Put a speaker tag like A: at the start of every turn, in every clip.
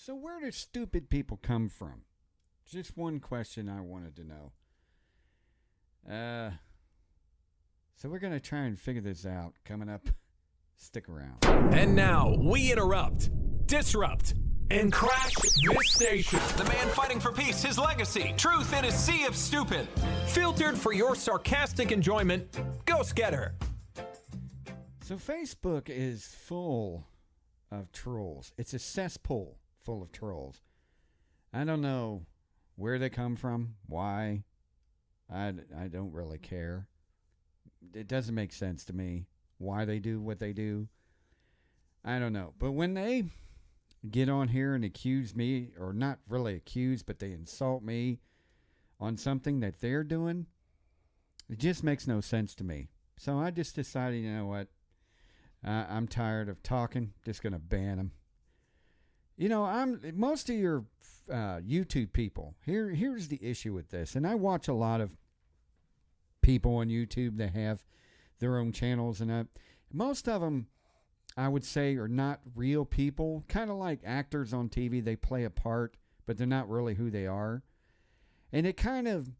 A: So where do stupid people come from? Just one question I wanted to know. So we're going to try and figure this out coming up. Stick around.
B: And now we interrupt, disrupt, and crash this station.
C: The man fighting for peace, his legacy, truth in a sea of stupid.
B: Filtered for your sarcastic enjoyment, Ghost Getter.
A: So Facebook is full of trolls. It's a cesspool full of trolls. I don't know where they come from, why. I don't really care. It doesn't make sense to me why they do what they do. I don't know. But when they get on here and accuse me, or not really accuse, but they insult me on something that they're doing, it just makes no sense to me. So I just decided, you know what? I'm tired of talking. Just going to ban them. You know, most of your YouTube people, here's the issue with this. And I watch a lot of people on YouTube that have their own channels, and most of them, I would say, are not real people. Kind of like actors on TV. They play a part, but they're not really who they are. And it kind of,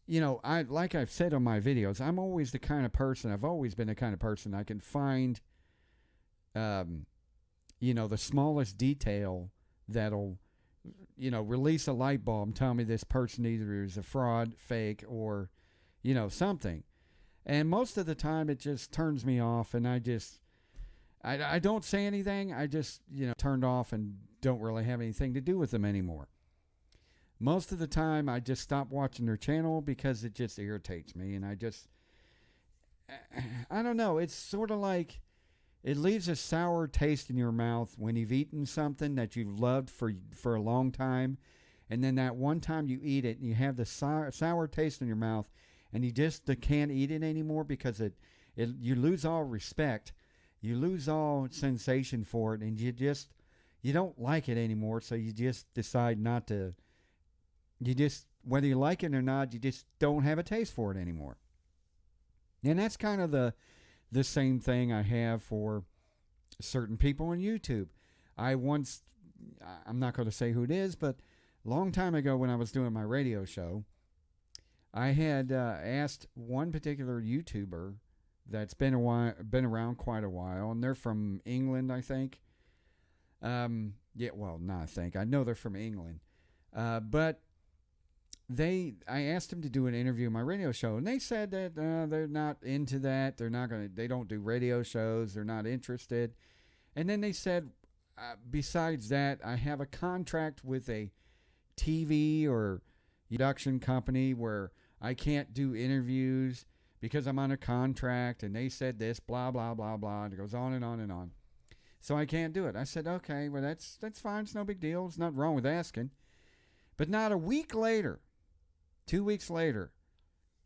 A: you know, like I've said on my videos, I'm always the kind of person, I've always been the kind of person I can find, you know, the smallest detail that'll, you know, release a light bulb and tell me this person either is a fraud, fake, or, you know, something. And most of the time it just turns me off, and I don't say anything. I just, you know, turned off and don't really have anything to do with them anymore. Most of the time I just stop watching their channel because it just irritates me, and I don't know. It's sort of like it leaves a sour taste in your mouth when you've eaten something that you've loved for a long time, and then that one time you eat it and you have the sour taste in your mouth, and you just can't eat it anymore because you lose all respect, you lose all sensation for it, and you don't like it anymore. So you just decide not to. You just, whether you like it or not, you just don't have a taste for it anymore. And that's kind of the same thing I have for certain people on YouTube. I'm not going to say who it is, but a long time ago when I was doing my radio show, I had asked one particular YouTuber that's been around quite a while, and they're from England, I think. I know they're from England. But I asked them to do an interview on my radio show, and they said that they're not into that. They don't do radio shows. They're not interested. And then they said, besides that, I have a contract with a TV or production company where I can't do interviews because I'm on a contract, and they said this, blah, blah, blah, blah, and it goes on and on and on. So I can't do it. I said, okay, well, that's fine. It's no big deal. There's nothing wrong with asking. But not a week later, 2 weeks later,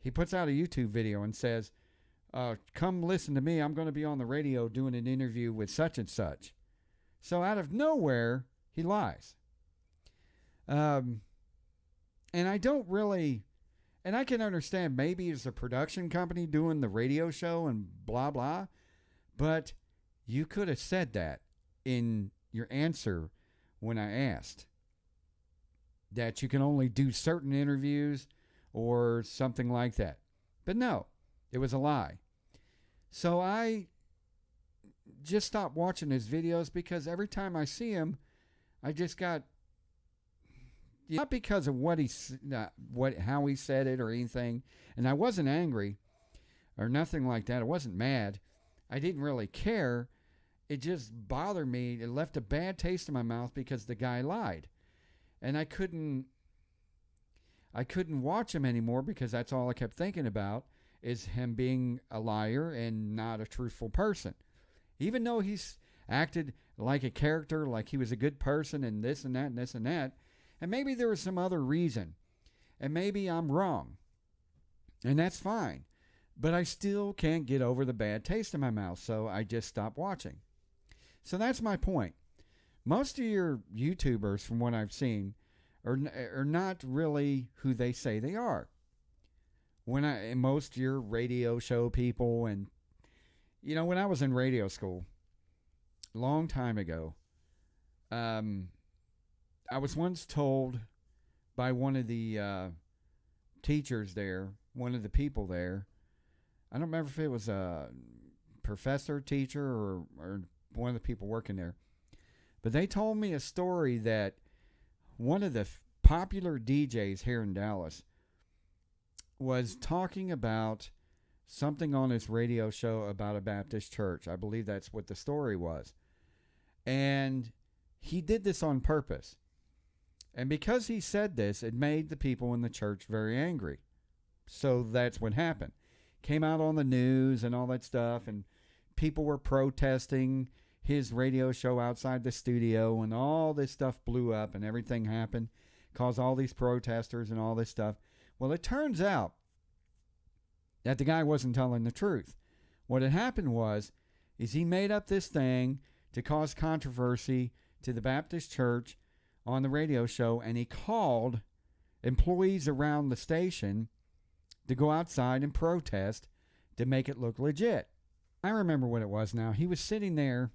A: he puts out a YouTube video and says, come listen to me. I'm going to be on the radio doing an interview with such and such. So out of nowhere, he lies. And I don't really, and I can understand maybe it's a production company doing the radio show and blah, blah, but you could have said that in your answer when I asked that you can only do certain interviews or something like that. But no, it was a lie. So I just stopped watching his videos because every time I see him, I just got, not because of how he said it or anything, and I wasn't angry or nothing like that. I wasn't mad. I didn't really care. It just bothered me. It left a bad taste in my mouth because the guy lied. And I couldn't watch him anymore because that's all I kept thinking about is him being a liar and not a truthful person. Even though he's acted like a character, like he was a good person and this and that and this and that. And maybe there was some other reason. And maybe I'm wrong. And that's fine. But I still can't get over the bad taste in my mouth, so I just stopped watching. So that's my point. Most of your YouTubers, from what I've seen, are not really who they say they are. Most of your radio show people, and you know, when I was in radio school, a long time ago, I was once told by one of the teachers there, one of the people there. I don't remember if it was a professor, teacher, or one of the people working there. But they told me a story that one of the popular DJs here in Dallas was talking about something on his radio show about a Baptist church. I believe that's what the story was. And he did this on purpose. And because he said this, it made the people in the church very angry. So that's what happened. Came out on the news and all that stuff, and people were protesting his radio show outside the studio, and all this stuff blew up and everything happened, caused all these protesters and all this stuff. Well, it turns out that the guy wasn't telling the truth. What had happened is he made up this thing to cause controversy to the Baptist church on the radio show, and he called employees around the station to go outside and protest to make it look legit. I remember what it was now. He was sitting there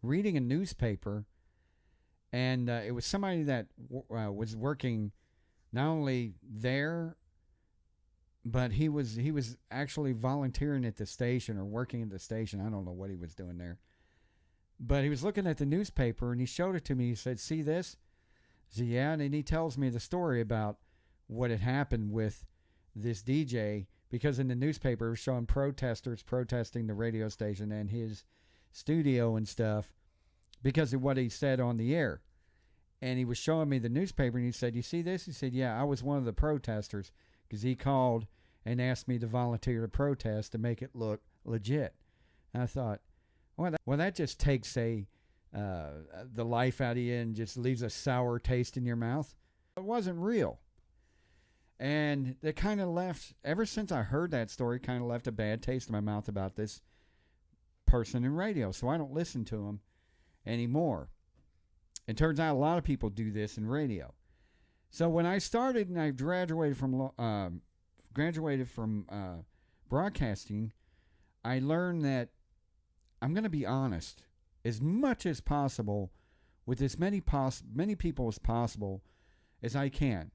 A: reading a newspaper, and it was somebody that was working not only there, but he was actually volunteering at the station or working at the station. I don't know what he was doing there. But he was looking at the newspaper, and he showed it to me. He said, "See this?" I said, "Yeah." And he tells me the story about what had happened with this DJ, because in the newspaper it was showing protesters protesting the radio station and his studio and stuff because of what he said on the air. And he was showing me the newspaper, and he said, "You see this?" He said, "Yeah, I was one of the protesters," because he called and asked me to volunteer to protest to make it look legit. And I thought, well, that just takes the life out of you and just leaves a sour taste in your mouth. It wasn't real. And it kind of left, ever since I heard that story, kind of left a bad taste in my mouth about this person in radio. So I don't listen to him anymore. It turns out a lot of people do this in radio. So when I started and I graduated from broadcasting, I learned that I'm going to be honest as much as possible with as many people as possible as I can.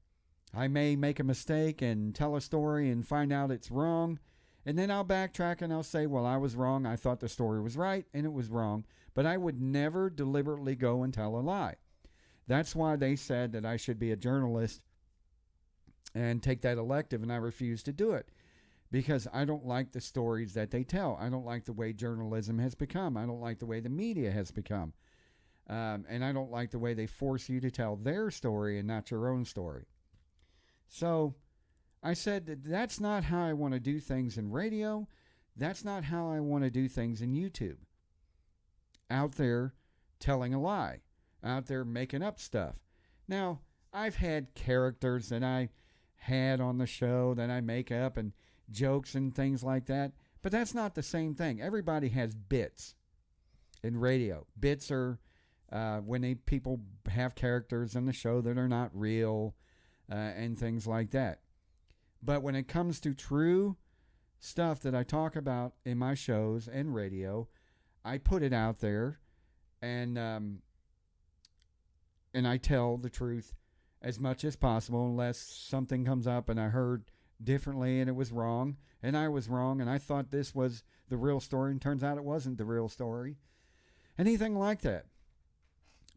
A: I may make a mistake and tell a story and find out it's wrong, and then I'll backtrack and I'll say, well, I was wrong. I thought the story was right, and it was wrong. But I would never deliberately go and tell a lie. That's why they said that I should be a journalist and take that elective, and I refuse to do it because I don't like the stories that they tell. I don't like the way journalism has become. I don't like the way the media has become. And I don't like the way they force you to tell their story and not your own story. So I said that that's not how I want to do things in radio. That's not how I want to do things in YouTube. Out there telling a lie. Out there making up stuff. Now, I've had characters that I had on the show that I make up and jokes and things like that. But that's not the same thing. Everybody has bits in radio. Bits are when people have characters in the show that are not real. And things like that. But when it comes to true stuff that I talk about in my shows and radio, I put it out there, and I tell the truth as much as possible, unless something comes up and I heard differently and it was wrong, and I was wrong, and I thought this was the real story, and turns out it wasn't the real story. Anything like that.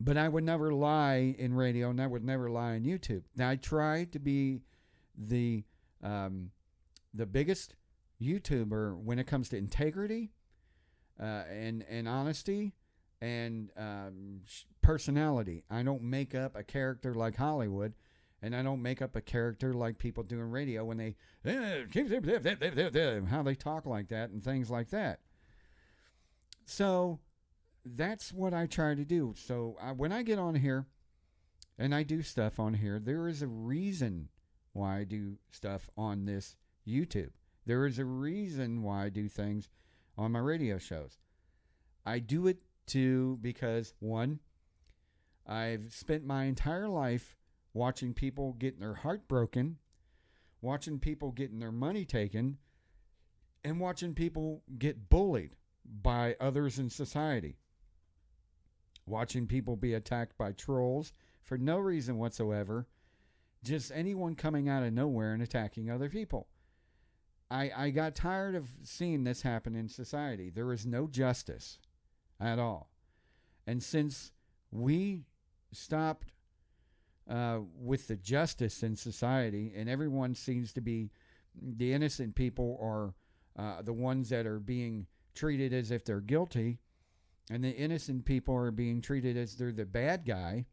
A: But I would never lie in radio, and I would never lie on YouTube. Now, I try to be the biggest YouTuber when it comes to integrity and honesty and personality. I don't make up a character like Hollywood, and I don't make up a character like people do in radio when they how they talk like that and things like that. So that's what I try to do. So when I get on here and I do stuff on here, there is a reason why I do stuff on this YouTube. There is a reason why I do things on my radio shows. I do it too because, one, I've spent my entire life watching people getting their heart broken, watching people getting their money taken, and watching people get bullied by others in society. Watching people be attacked by trolls, for no reason whatsoever. Just anyone coming out of nowhere and attacking other people. I got tired of seeing this happen in society. There is no justice at all. And since we stopped with the justice in society, and everyone seems to be, the innocent people are the ones that are being treated as if they're guilty, and the innocent people are being treated as they're the bad guy,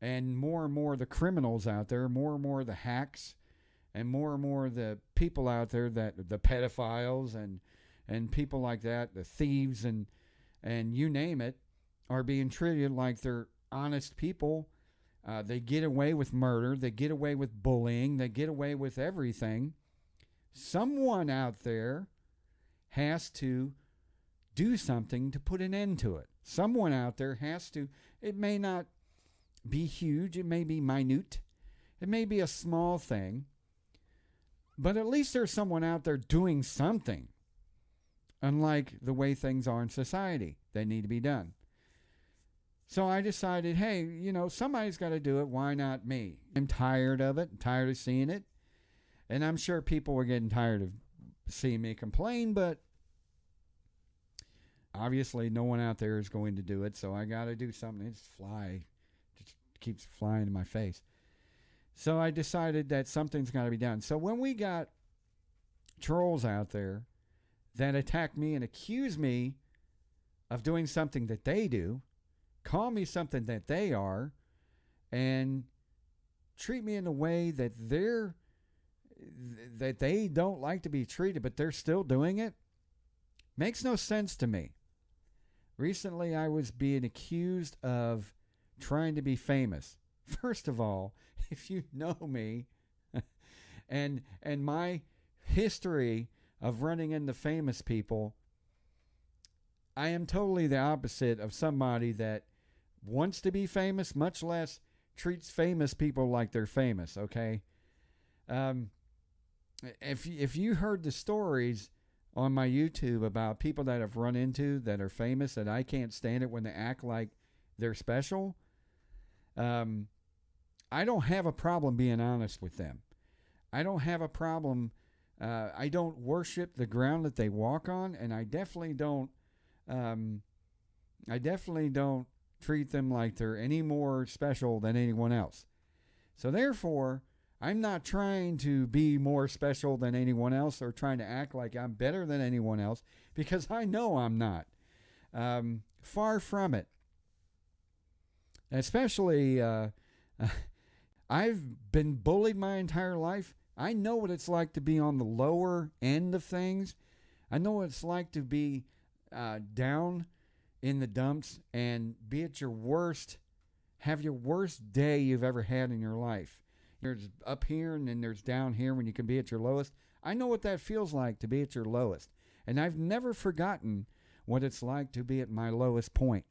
A: and more the criminals out there, more and more the hacks, and more the people out there, that the pedophiles and people like that, the thieves and you name it, are being treated like they're honest people. They get away with murder. They get away with bullying. They get away with everything. Someone out there has to do something to put an end to it. Someone out there has to. It may not be huge. It may be minute. It may be a small thing. But at least there's someone out there doing something. Unlike the way things are in society, they need to be done. So I decided, hey, somebody's got to do it. Why not me? I'm tired of it. I'm tired of seeing it. And I'm sure people were getting tired of seeing me complain, but obviously no one out there is going to do it. So I got to do something. It's just keeps flying in my face. So I decided that something's got to be done. So when we got trolls out there that attack me and accuse me of doing something that they do, call me something that they are, and treat me in a way that they don't like to be treated, but they're still doing it, makes no sense to me. Recently, I was being accused of trying to be famous. First of all, if you know me and my history of running into famous people, I am totally the opposite of somebody that wants to be famous, much less treats famous people like they're famous, okay? If you heard the stories on my YouTube about people that I've run into that are famous, that I can't stand it when they act like they're special, I don't have a problem being honest with them. I don't have a problem. I don't worship the ground that they walk on, and I definitely don't treat them like they're any more special than anyone else. So therefore, I'm not trying to be more special than anyone else or trying to act like I'm better than anyone else, because I know I'm not. Far from it. Especially, I've been bullied my entire life. I know what it's like to be on the lower end of things. I know what it's like to be down in the dumps and be at your worst, have your worst day you've ever had in your life. There's up here and then there's down here when you can be at your lowest. I know what that feels like to be at your lowest. And I've never forgotten what it's like to be at my lowest point.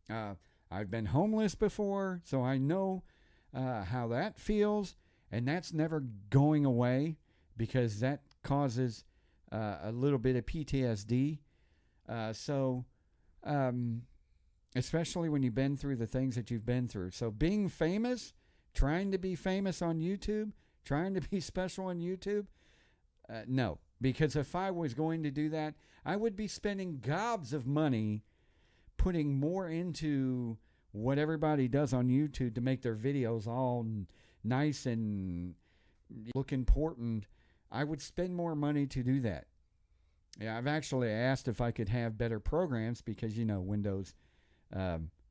A: I've been homeless before, so I know how that feels. And that's never going away, because that causes a little bit of PTSD. Especially when you've been through the things that you've been through. So being famous, trying to be famous on YouTube, trying to be special on YouTube, no. Because if I was going to do that, I would be spending gobs of money putting more into what everybody does on YouTube to make their videos all nice and look important. I would spend more money to do that. Yeah, I've actually asked if I could have better programs, because, Windows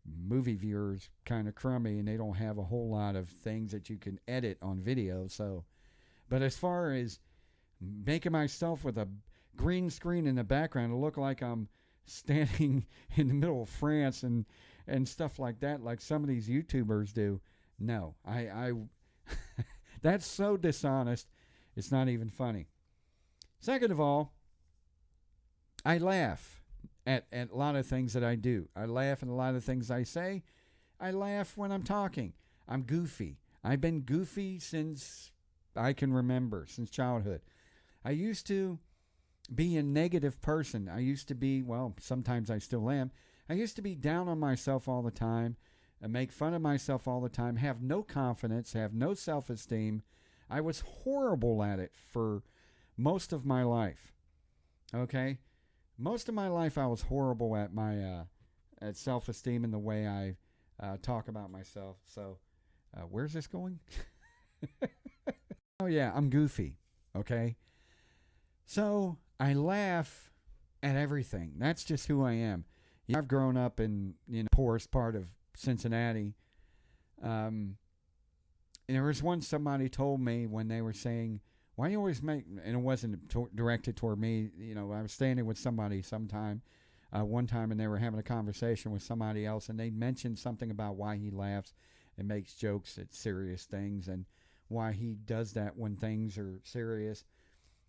A: movie viewers kind of crummy and they don't have a whole lot of things that you can edit on video. So, but as far as making myself with a green screen in the background to look like I'm standing in the middle of France and stuff like that, like some of these YouTubers do, no, I that's so dishonest, it's not even funny. Second of all, I laugh at a lot of things that I do. I laugh at a lot of things I say. I laugh when I'm talking. I'm goofy. I've been goofy since I can remember, since childhood. I used to be a negative person. I used to be, well, sometimes I still am. I used to be down on myself all the time, make fun of myself all the time, have no confidence, have no self-esteem. I was horrible at it for most of my life. Okay? Most of my life I was horrible at my at self-esteem and the way I talk about myself. So, where's this going? Oh yeah, I'm goofy. Okay? So, I laugh at everything. That's just who I am. I've grown up in poorest part of Cincinnati. And there was once somebody told me when they were saying, why do you always make, and it wasn't directed toward me, I was standing with somebody one time, and they were having a conversation with somebody else, and they mentioned something about why he laughs and makes jokes at serious things and why he does that when things are serious.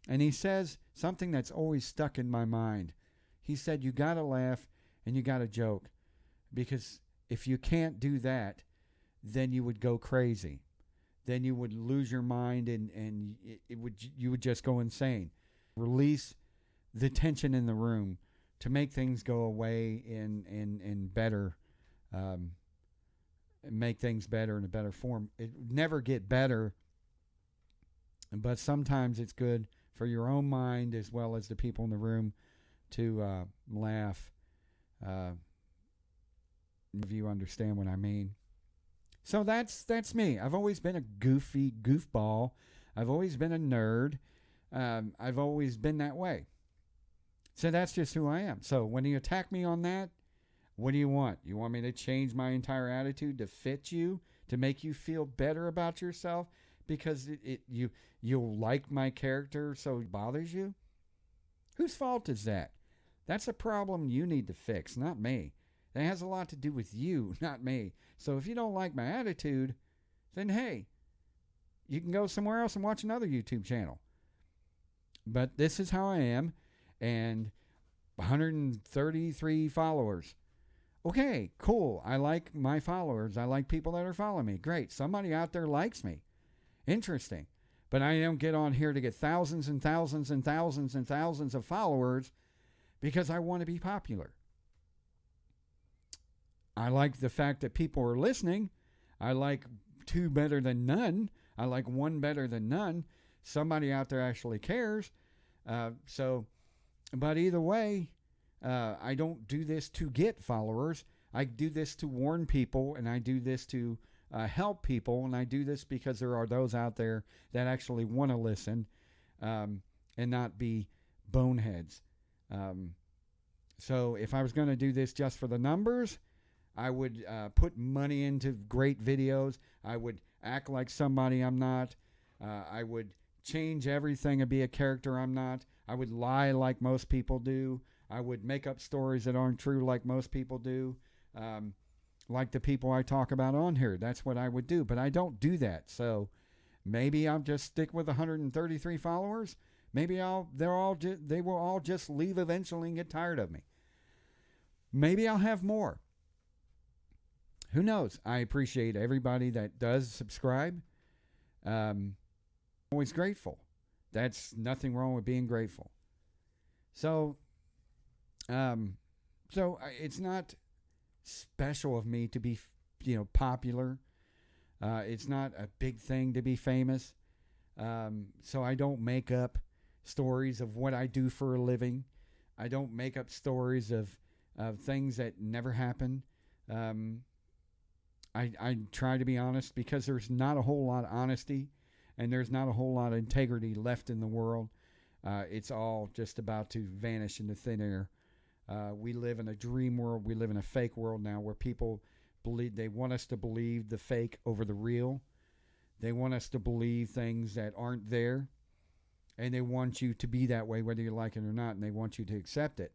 A: And he says something that's always stuck in my mind. He said, you got to laugh and you got to joke, because if you can't do that, then you would go crazy. Then you would lose your mind, and you would just go insane. Release the tension in the room to make things go away in better, make things better in a better form. It would never get better, but sometimes it's good for your own mind as well as the people in the room to laugh. If you understand what I mean. So that's me. I've always been a goofy goofball. I've always been a nerd. I've always been that way. So that's just who I am. So when you attack me on that, what do you want? You want me to change my entire attitude to fit you, to make you feel better about yourself because you'll like my character so it bothers you? Whose fault is that? That's a problem you need to fix, not me. That has a lot to do with you, not me. So if you don't like my attitude, then hey, you can go somewhere else and watch another YouTube channel. But this is how I am, and 133 followers. Okay, cool. I like my followers. I like people that are following me. Great. Somebody out there likes me. Interesting. But I don't get on here to get thousands and thousands and thousands and thousands of followers because I want to be popular. I like the fact that people are listening. I like 2 better than none. I like 1 better than none. Somebody out there actually cares. But either way, I don't do this to get followers. I do this to warn people, and I do this to help people, and I do this because there are those out there that actually want to listen and not be boneheads. So if I was going to do this just for the numbers, I would put money into great videos. I would act like somebody I'm not. I would change everything and be a character I'm not. I would lie like most people do. I would make up stories that aren't true like most people do. Like the people I talk about on here. That's what I would do. But I don't do that. So maybe I'll just stick with 133 followers. Maybe they will all just leave eventually and get tired of me. Maybe I'll have more. Who knows? I appreciate everybody that does subscribe. Always grateful. That's nothing wrong with being grateful. So it's not special of me to be, popular. It's not a big thing to be famous. So I don't make up stories of what I do for a living. I don't make up stories of things that never happen. I try to be honest because there's not a whole lot of honesty and there's not a whole lot of integrity left in the world. It's all just about to vanish into thin air. We live in a dream world. We live in a fake world now where people they want us to believe the fake over the real. They want us to believe things that aren't there. And they want you to be that way whether you like it or not. And they want you to accept it.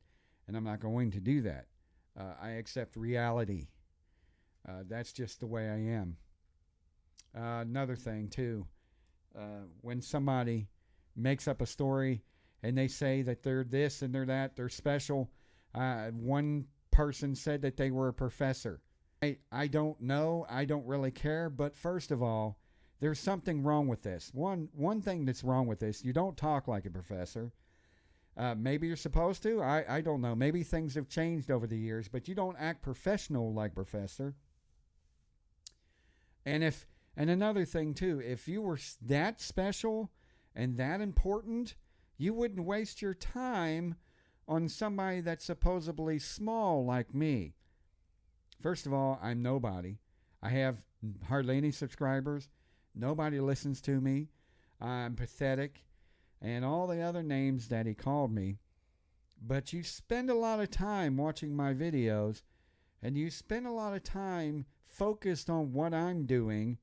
A: And I'm not going to do that. I accept reality. That's just the way I am. Another thing, too. When somebody makes up a story and they say that they're this and they're that, they're special. One person said that they were a professor. I don't know. I don't really care. But first of all, there's something wrong with this. One thing that's wrong with this, you don't talk like a professor. Maybe you're supposed to. I don't know. Maybe things have changed over the years, but you don't act professional like professor. And another thing too, if you were that special and that important, you wouldn't waste your time on somebody that's supposedly small like me. First of all, I'm nobody. I have hardly any subscribers. Nobody listens to me. I'm pathetic, and all the other names that he called me. But you spend a lot of time watching my videos, and you spend a lot of time focused on what I'm doing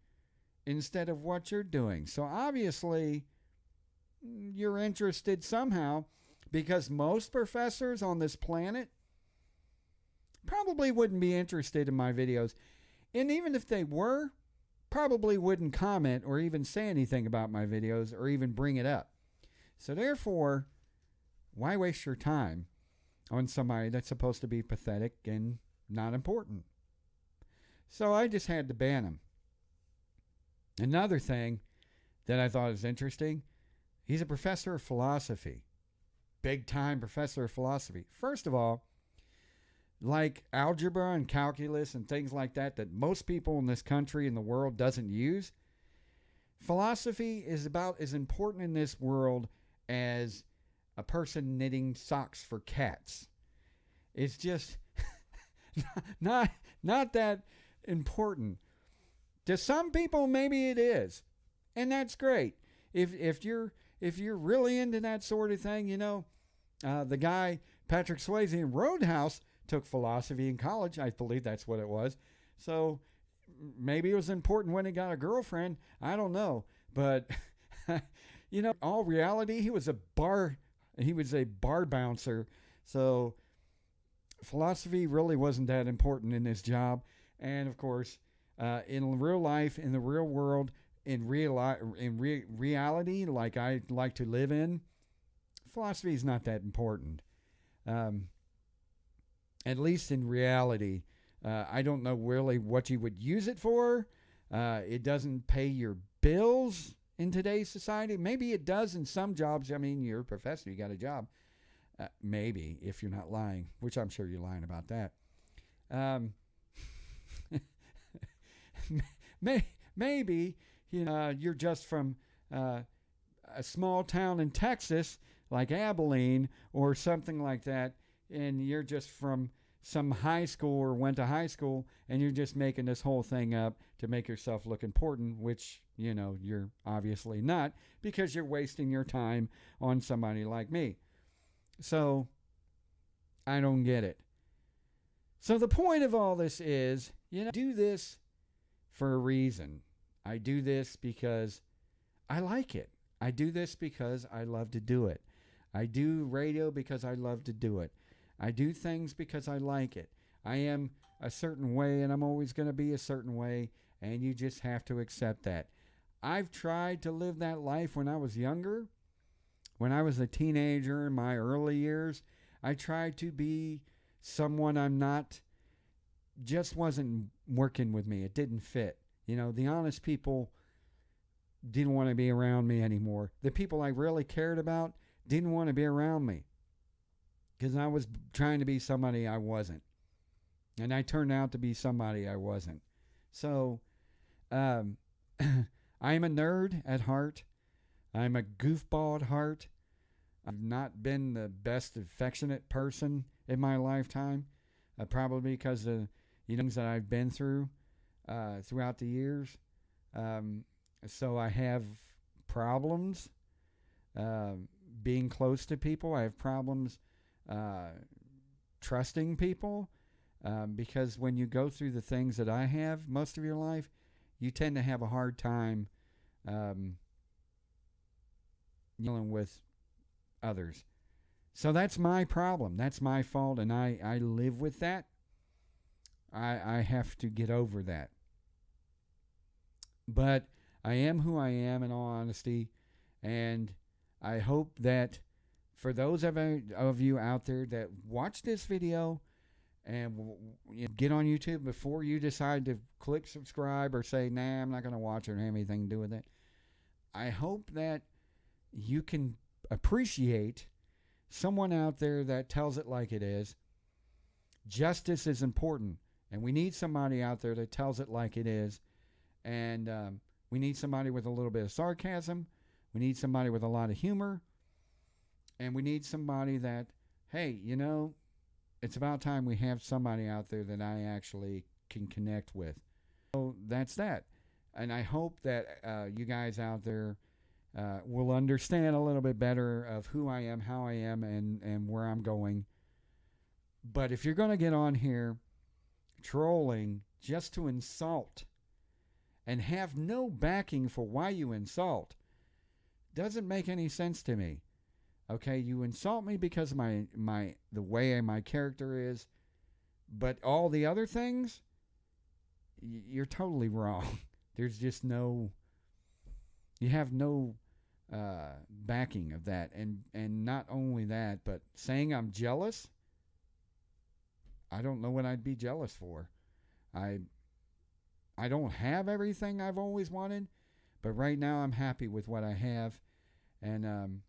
A: instead of what you're doing. So obviously, you're interested somehow, because most professors on this planet probably wouldn't be interested in my videos. And even if they were, probably wouldn't comment or even say anything about my videos or even bring it up. So therefore, why waste your time on somebody that's supposed to be pathetic and not important? So I just had to ban him. Another thing that I thought was interesting, he's a professor of philosophy. Big time professor of philosophy. First of all, like algebra and calculus and things like that most people in this country and the world doesn't use, philosophy is about as important in this world as a person knitting socks for cats. It's just not that important. To some people, maybe it is, and that's great. If you're really into that sort of thing, the guy Patrick Swayze in Roadhouse took philosophy in college. I believe that's what it was. So maybe it was important when he got a girlfriend. I don't know, but all reality, he was a bar bouncer. So philosophy really wasn't that important in his job. And of course, in real life, in the real world, in reality, like I like to live in, philosophy is not that important. At least in reality. I don't know really what you would use it for. It doesn't pay your bills in today's society. Maybe it does in some jobs. I mean, you're a professor, you got a job. Maybe, if you're not lying, which I'm sure you're lying about that. Maybe you're just from a small town in Texas, like Abilene or something like that, and you're just from some high school or went to high school, and you're just making this whole thing up to make yourself look important, which, you're obviously not, because you're wasting your time on somebody like me. So, I don't get it. So the point of all this is, I do this for a reason. I do this because I like it. I do this because I love to do it. I do radio because I love to do it. I do things because I like it. I am a certain way, and I'm always going to be a certain way, and you just have to accept that. I've tried to live that life when I was younger. When I was a teenager in my early years, I tried to be someone I'm not. Just wasn't working with me. It didn't fit. The honest people didn't want to be around me anymore. The people I really cared about didn't want to be around me, because I was trying to be somebody I wasn't. And I turned out to be somebody I wasn't. So, I'm a nerd at heart. I'm a goofball at heart. I've not been the best affectionate person in my lifetime. Probably because of things that I've been through throughout the years. So I have problems being close to people. I have problems trusting people, because when you go through the things that I have most of your life, you tend to have a hard time dealing with others. So that's my problem. That's my fault, and I live with that. I have to get over that. But I am who I am, in all honesty, and I hope that for those of you out there that watch this video and get on YouTube, before you decide to click subscribe or say, nah, I'm not going to watch it or have anything to do with it, I hope that you can appreciate someone out there that tells it like it is. Justice is important, and we need somebody out there that tells it like it is And we need somebody with a little bit of sarcasm. We need somebody with a lot of humor. And we need somebody that, hey, you know, it's about time we have somebody out there that I actually can connect with. So that's that. And I hope that you guys out there will understand a little bit better of who I am, how I am, and where I'm going. But if you're going to get on here trolling just to insult and have no backing for why you insult, doesn't make any sense to me. Okay, you insult me because of the way my character is, but all the other things, you're totally wrong. There's just no, you have no backing of that. And not only that, but saying I'm jealous, I don't know what I'd be jealous for. I don't have everything I've always wanted, but right now I'm happy with what I have. And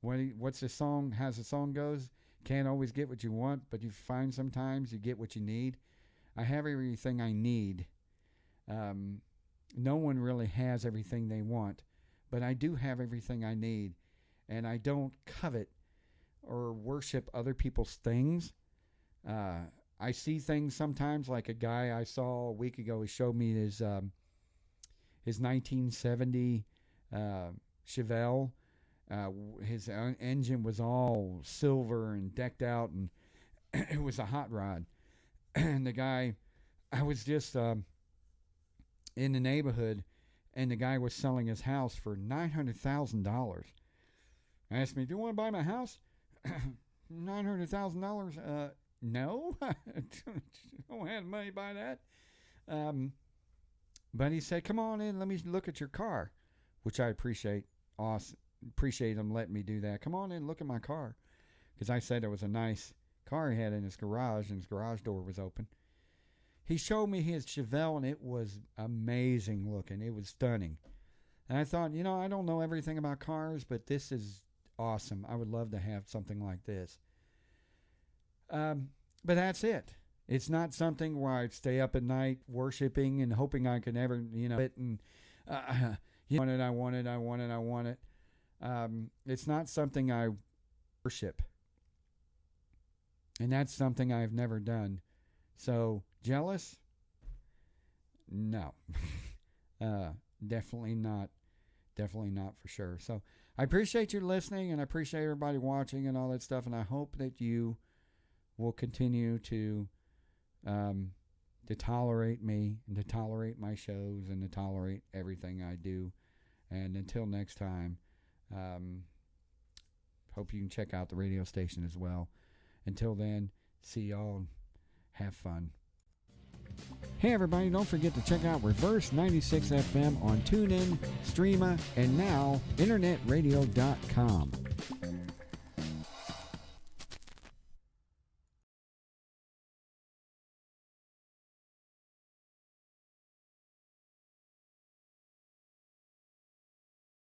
A: what's the song? How's the song goes? Can't always get what you want, but you find sometimes you get what you need. I have everything I need. No one really has everything they want, but I do have everything I need, and I don't covet or worship other people's things. I see things sometimes, like a guy I saw a week ago. He showed me his 1970 Chevelle. His engine was all silver and decked out, and it was a hot rod. And the guy, I was just in the neighborhood, and the guy was selling his house for $900,000. I asked me, "Do you want to buy my house?" $900,000? No, I don't have money to buy that. But he said, "Come on in, let me look at your car," which I appreciate. Awesome. Appreciate him letting me do that. Come on in and look at my car. Because I said it was a nice car he had in his garage, and his garage door was open. He showed me his Chevelle, and it was amazing looking. It was stunning. And I thought, you know, I don't know everything about cars, but this is awesome. I would love to have something like this. But that's it. It's not something where I stay up at night worshiping and hoping I can ever, you know, it and I want it. It's not something I worship. And that's something I've never done. So, jealous? No. Definitely not. Definitely not for sure. So, I appreciate you listening, and I appreciate everybody watching and all that stuff, and I hope that you will continue to tolerate me, and to tolerate my shows, and to tolerate everything I do. And until next time, hope you can check out the radio station as well. Until then, see y'all. Have fun. Hey everybody, don't forget to check out Reverse 96 FM on TuneIn, Streama, and now internetradio.com.